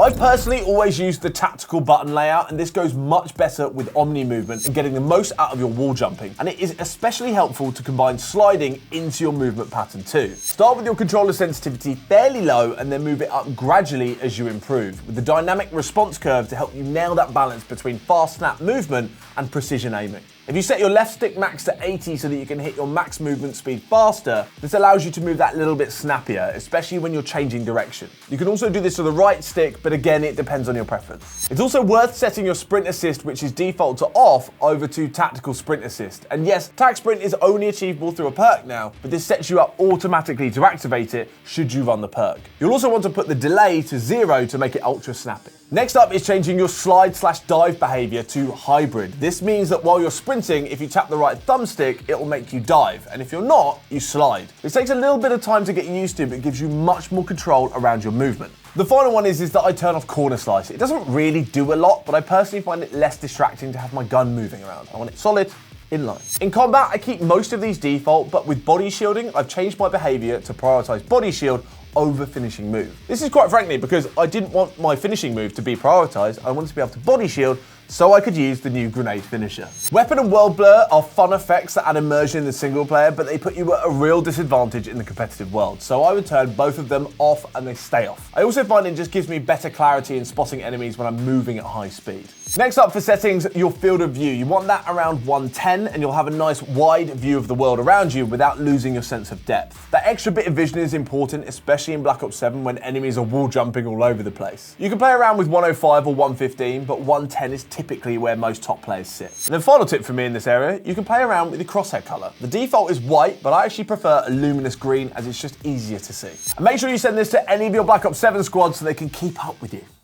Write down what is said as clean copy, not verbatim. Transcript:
I personally always use the tactical button layout, and this goes much better with Omni movement and getting the most out of your wall jumping. And it is especially helpful to combine sliding into your movement pattern too. Start with your controller sensitivity fairly low and then move it up gradually as you improve, with the dynamic response curve to help you nail that balance between fast snap movement and precision aiming. If you set your left stick max to 80 so that you can hit your max movement speed faster, this allows you to move that little bit snappier, especially when you're changing direction. You can also do this to the right stick, but again, it depends on your preference. It's also worth setting your sprint assist, which is default to off, over to tactical sprint assist. And yes, tac sprint is only achievable through a perk now, but this sets you up automatically to activate it should you run the perk. You'll also want to put the delay to 0 to make it ultra snappy. Next up is changing your slide/dive behavior to hybrid. This means that while you're sprinting, if you tap the right thumbstick, it will make you dive. And if you're not, you slide. This takes a little bit of time to get used to, but gives you much more control around your movement. The final one is that I turn off corner slice. It doesn't really do a lot, but I personally find it less distracting to have my gun moving around. I want it solid, in line. In combat, I keep most of these default, but with body shielding, I've changed my behavior to prioritize body shield over finishing move. This is quite frankly because I didn't want my finishing move to be prioritized. I wanted to be able to body shield so I could use the new grenade finisher. Weapon and world blur are fun effects that add immersion in the single player, but they put you at a real disadvantage in the competitive world. So I would turn both of them off and they stay off. I also find it just gives me better clarity in spotting enemies when I'm moving at high speed. Next up for settings, your field of view. You want that around 110 and you'll have a nice wide view of the world around you without losing your sense of depth. That extra bit of vision is important, especially in Black Ops 7 when enemies are wall jumping all over the place. You can play around with 105 or 115, but 110 is typically where most top players sit. And then final tip for me in this area, you can play around with the crosshair color. The default is white, but I actually prefer a luminous green as it's just easier to see. And make sure you send this to any of your Black Ops 7 squads so they can keep up with you.